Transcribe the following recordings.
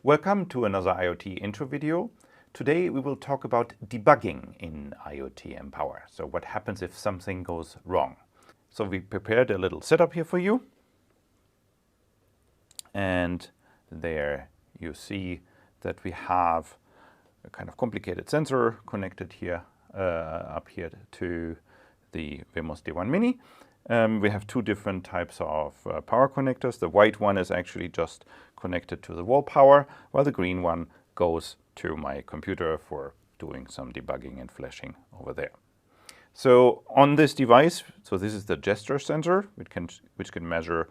Welcome to another IoT intro video. Today we will talk about debugging in IoTempower. So what happens if something goes wrong? So we prepared a little setup here for you. And there you see that we have a kind of complicated sensor connected here, up here to the Wemos D1 Mini. We have two different types of power connectors. The white one is actually just connected to the wall power, while the green one goes to my computer for doing some debugging and flashing over there. So on this device, so this is the gesture sensor, which can measure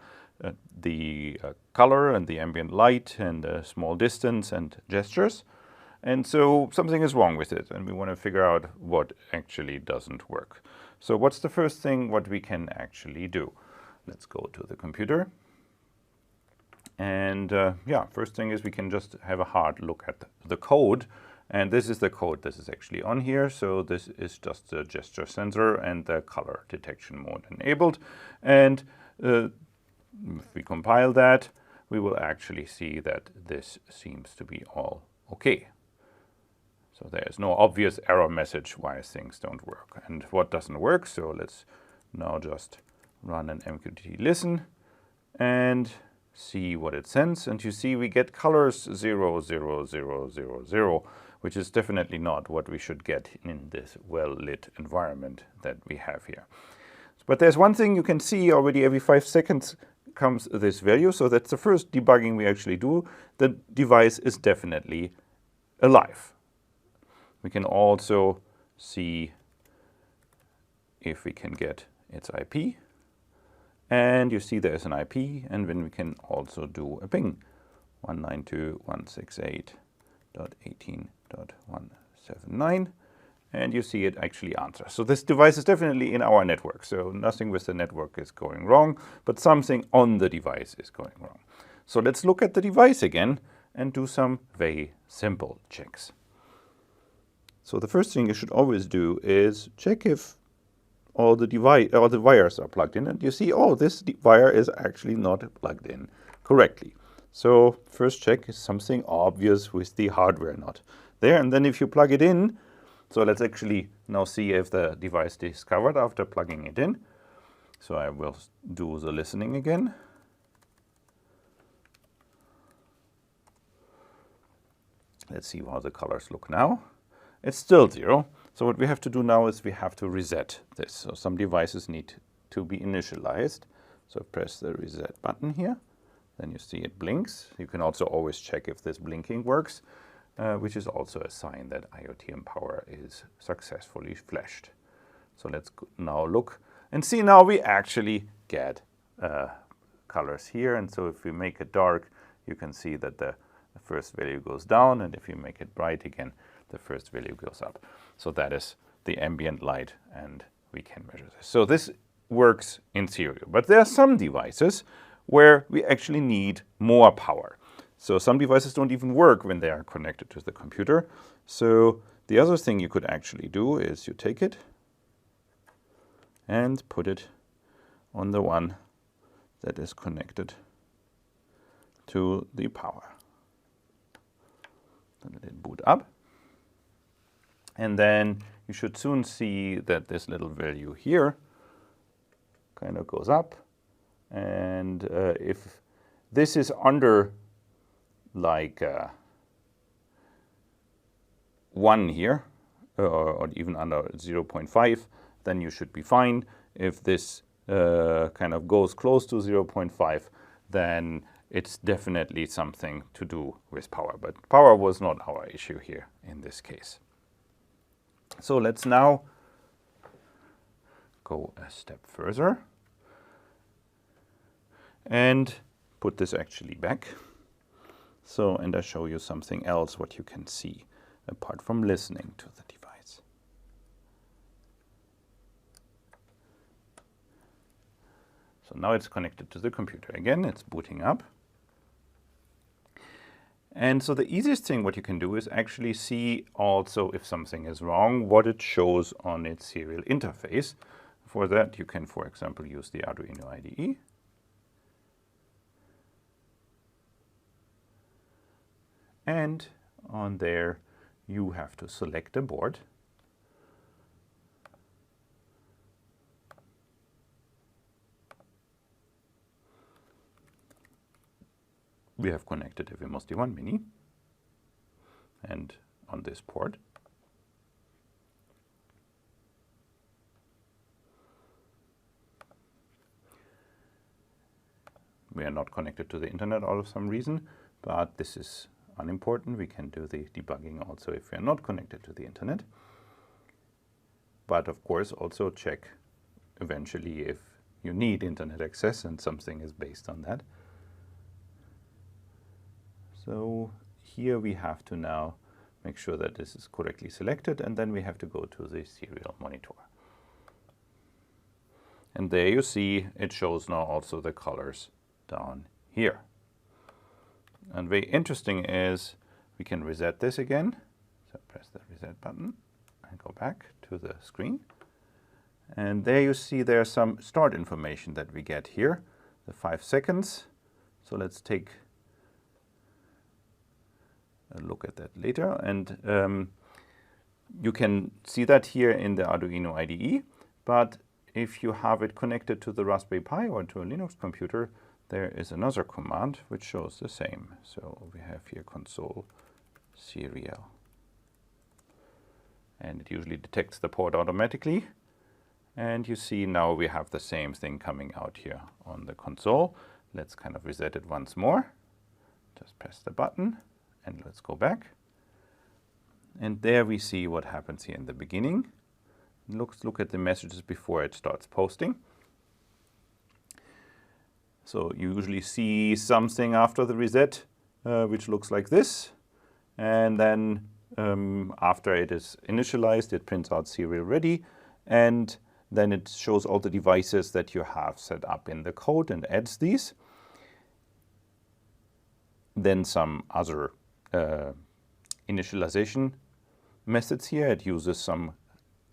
the color and the ambient light and small distance and gestures. And so something is wrong with it, and we want to figure out what actually doesn't work. So what's the first thing what we can actually do? Let's go to the computer. And first thing is we can just have a hard look at the code. And this is the code. This is actually on here. So this is just the gesture sensor and the color detection mode enabled. And if we compile that, we will actually see that this seems to be all okay. So there's no obvious error message why things don't work. And what doesn't work? So let's now just run an MQTT listen and see what it sends. And you see we get colors 0, 0, 0, 0, 0, which is definitely not what we should get in this well-lit environment that we have here. But there's one thing you can see already every 5 seconds comes this value. So that's the first debugging we actually do. The device is definitely alive. We can also see if we can get its IP. And you see there's an IP, and then we can also do a ping, 192.168.18.179. And you see it actually answers. So this device is definitely in our network. So nothing with the network is going wrong, but something on the device is going wrong. So let's look at the device again and do some very simple checks. So the first thing you should always do is check if all the wires are plugged in, and you see, oh, this wire is actually not plugged in correctly. So first check, is something obvious with the hardware not there? And then if you plug it in, so let's actually now see if the device discovered after plugging it in. So I will do the listening again. Let's see how the colors look now. It's still 0. So what we have to do now is we have to reset this. So some devices need to be initialized. So press the reset button here. Then you see it blinks. You can also always check if this blinking works, which is also a sign that IoTempower is successfully flashed. So let's now look and see. Now we actually get colors here. And so if we make it dark, you can see that the first value goes down. And if you make it bright again, the first value goes up. So that is the ambient light, and we can measure this. So this works in serial. But there are some devices where we actually need more power. So some devices don't even work when they are connected to the computer. So the other thing you could actually do is you take it and put it on the one that is connected to the power. Let it boot up. And then you should soon see that this little value here kind of goes up. And if this is under like 1 here, or even under 0.5, then you should be fine. If this kind of goes close to 0.5, then it's definitely something to do with power. But power was not our issue here in this case. So let's now go a step further and put this actually back. So, and I show you something else what you can see apart from listening to the device. So now it's connected to the computer. Again, it's booting up. And so the easiest thing what you can do is actually see also if something is wrong, what it shows on its serial interface. For that, you can, for example, use the Arduino IDE. And on there, you have to select a board. We have connected a VMOS-D1 Mini, and on this port, we are not connected to the internet out of some reason, but this is unimportant. We can do the debugging also if we are not connected to the internet. But of course, also check eventually if you need internet access and something is based on that. So here we have to now make sure that this is correctly selected, and then we have to go to the serial monitor. And there you see it shows now also the colors down here. And very interesting is we can reset this again. So press the reset button and go back to the screen. And there you see there's some start information that we get here, the 5 seconds. So let's take a look at that later. And you can see that here in the Arduino IDE. But if you have it connected to the Raspberry Pi or to a Linux computer, there is another command which shows the same. So we have here console serial. And it usually detects the port automatically. And you see now we have the same thing coming out here on the console. Let's kind of reset it once more. Just press the button and let's go back. And there we see what happens here in the beginning. Look at the messages before it starts posting. So you usually see something after the reset, which looks like this. And then after it is initialized, it prints out serial ready. And then it shows all the devices that you have set up in the code and adds these. Then some other initialization methods here. It uses some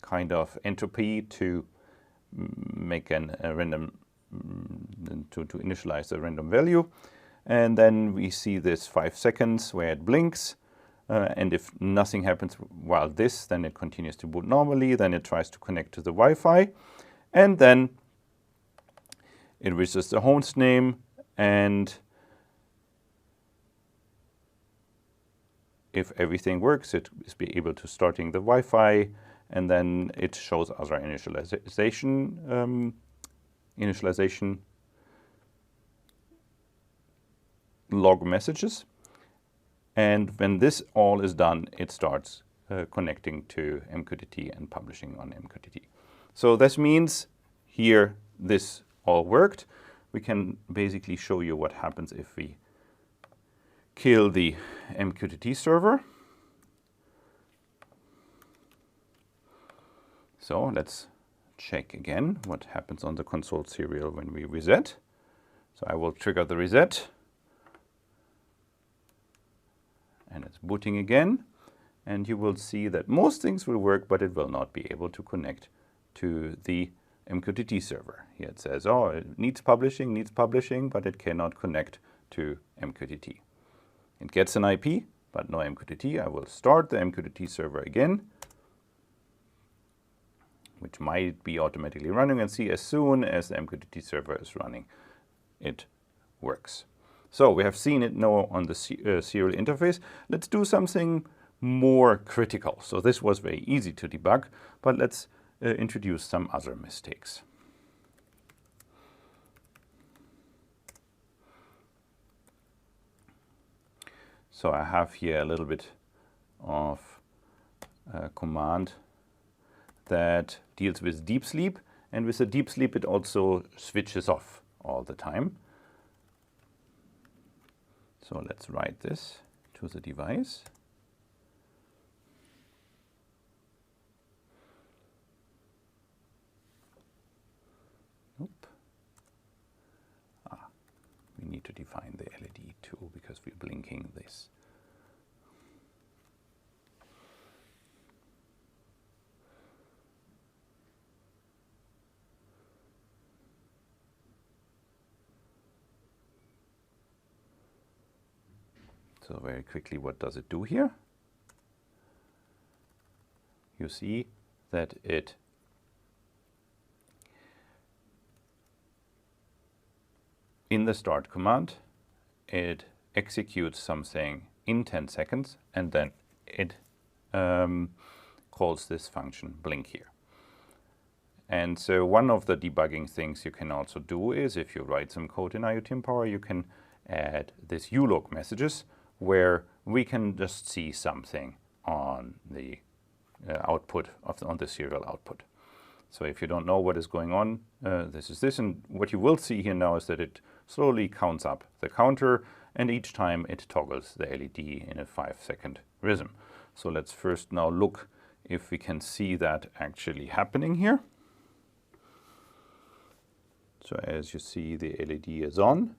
kind of entropy to make a random to initialize a random value. And then we see this 5 seconds where it blinks. And if nothing happens while this, then it continues to boot normally. Then it tries to connect to the Wi-Fi. And then it registers the host name. And if everything works, it is be able to starting the Wi-Fi. And then it shows other initialization log messages. And when this all is done, it starts connecting to MQTT and publishing on MQTT. So this means here this all worked. We can basically show you what happens if we kill the MQTT server. So let's check again what happens on the console serial when we reset. So I will trigger the reset. And it's booting again. And you will see that most things will work, but it will not be able to connect to the MQTT server. Here it says, oh, it needs publishing, but it cannot connect to MQTT. It gets an IP, but no MQTT. I will start the MQTT server again, which might be automatically running, and see as soon as the MQTT server is running, it works. So we have seen it now on the serial interface. Let's do something more critical. So this was very easy to debug, but let's introduce some other mistakes. So I have here a little bit of a command that deals with deep sleep, and with the deep sleep it also switches off all the time. So let's write this to the device. We need to define the LED too, because we're blinking this. So very quickly, what does it do here? You see that it in the start command, it executes something in 10 seconds, and then it calls this function blink here. And so one of the debugging things you can also do is, if you write some code in IoTempower, you can add this ulog messages, where we can just see something on the output on the serial output. So if you don't know what is going on, this is this, and what you will see here now is that it slowly counts up the counter, and each time it toggles the LED in a 5-second rhythm. So let's first now look if we can see that actually happening here. So as you see, the LED is on,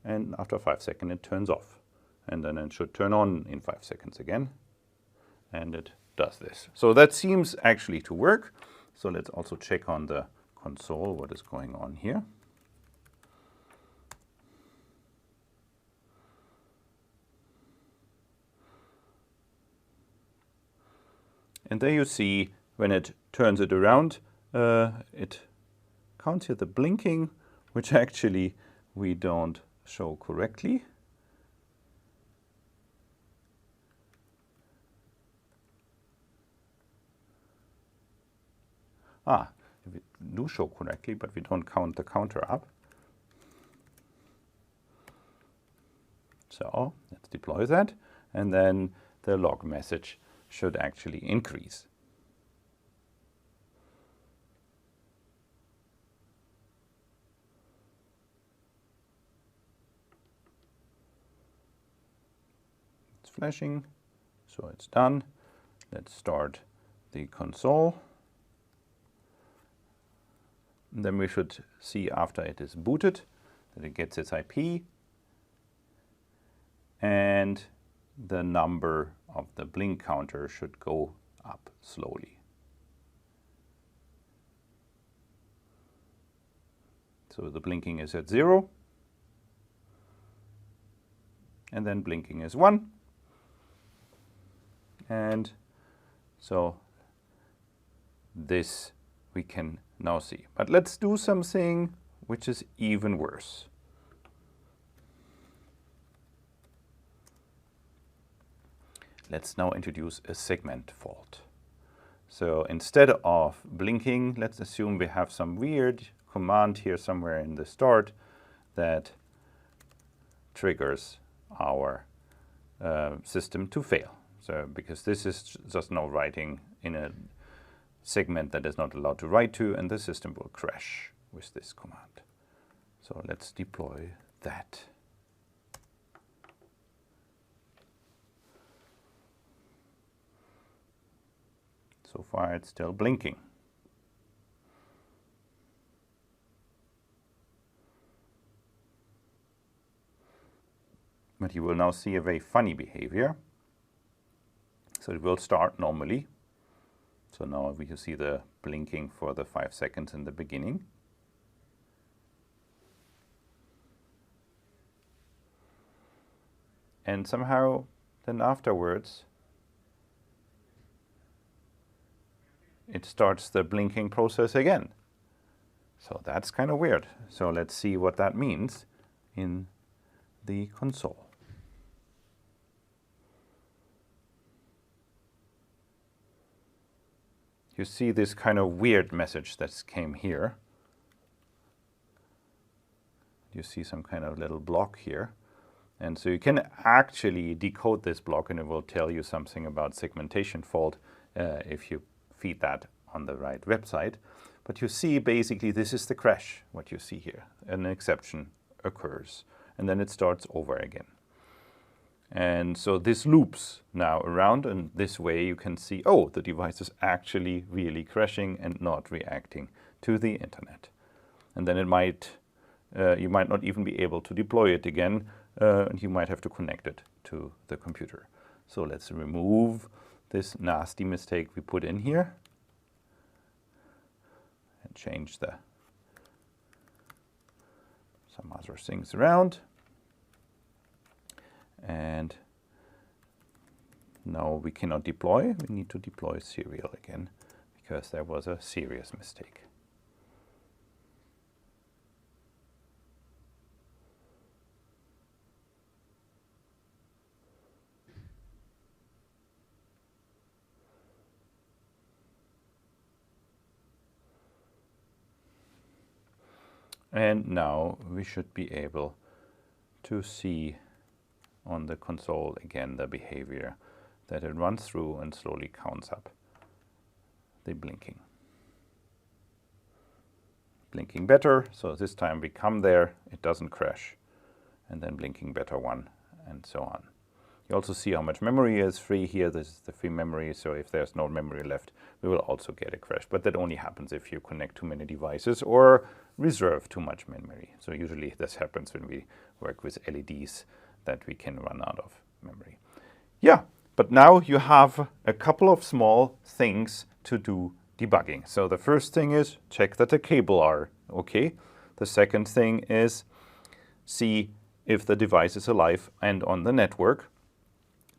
and after 5 seconds it turns off. And then it should turn on in 5 seconds again, and it does this. So that seems actually to work. So let's also check on the console what is going on here. And there you see, when it turns it around, it counts here the blinking, which actually we don't show correctly. We do show correctly, but we don't count the counter up. So let's deploy that, and then the log message should actually increase. It's flashing, so it's done. Let's start the console. And then we should see, after it is booted, that it gets its IP, and the number of the blink counter should go up slowly. So the blinking is at 0, and then blinking is 1. And so this we can now see. But let's do something which is even worse. Let's now introduce a segment fault. So instead of blinking, let's assume we have some weird command here somewhere in the start that triggers our system to fail. So because this is just now writing in a segment that is not allowed to write to, and the system will crash with this command. So let's deploy that. So far it's still blinking. But you will now see a very funny behavior. So it will start normally. So now we can see the blinking for the 5 seconds in the beginning. And somehow then afterwards it starts the blinking process again. So that's kind of weird. So let's see what that means in the console. You see this kind of weird message that came here. You see some kind of little block here. And so you can actually decode this block, and it will tell you something about segmentation fault if you feed that on the right website. But you see basically this is the crash, what you see here. An exception occurs, and then it starts over again. And so this loops now around, and this way you can see, oh, the device is actually really crashing and not reacting to the internet. And then it might, you might not even be able to deploy it again, and you might have to connect it to the computer. So let's remove this nasty mistake we put in here and change some other things around. And Now we cannot deploy. We need to deploy serial again because there was a serious mistake. And now we should be able to see on the console again the behavior that it runs through and slowly counts up the blinking. Blinking better, so this time we come there, it doesn't crash, and then blinking better one, and so on. You also see how much memory is free here. This is the free memory, so if there's no memory left, we will also get a crash. But that only happens if you connect too many devices or reserve too much memory. So usually this happens when we work with LEDs, that we can run out of memory. Yeah, but now you have a couple of small things to do debugging. So the first thing is check that the cable are okay. The second thing is see if the device is alive and on the network.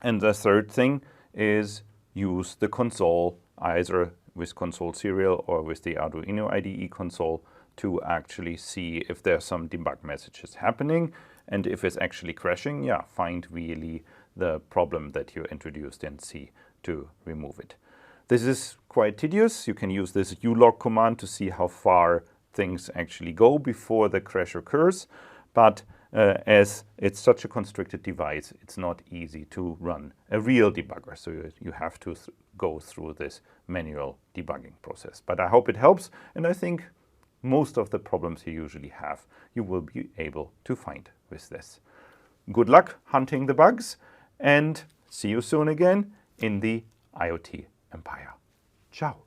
And the third thing is use the console, either with console serial or with the Arduino IDE console, to actually see if there's some debug messages happening. And if it's actually crashing, yeah, find really the problem that you introduced in C to remove it. This is quite tedious. You can use this ulog command to see how far things actually go before the crash occurs. But as it's such a constricted device, it's not easy to run a real debugger. So you have to go through this manual debugging process. But I hope it helps. And I think most of the problems you usually have, you will be able to find with this. Good luck hunting the bugs, and see you soon again in the IoT Empire. Ciao.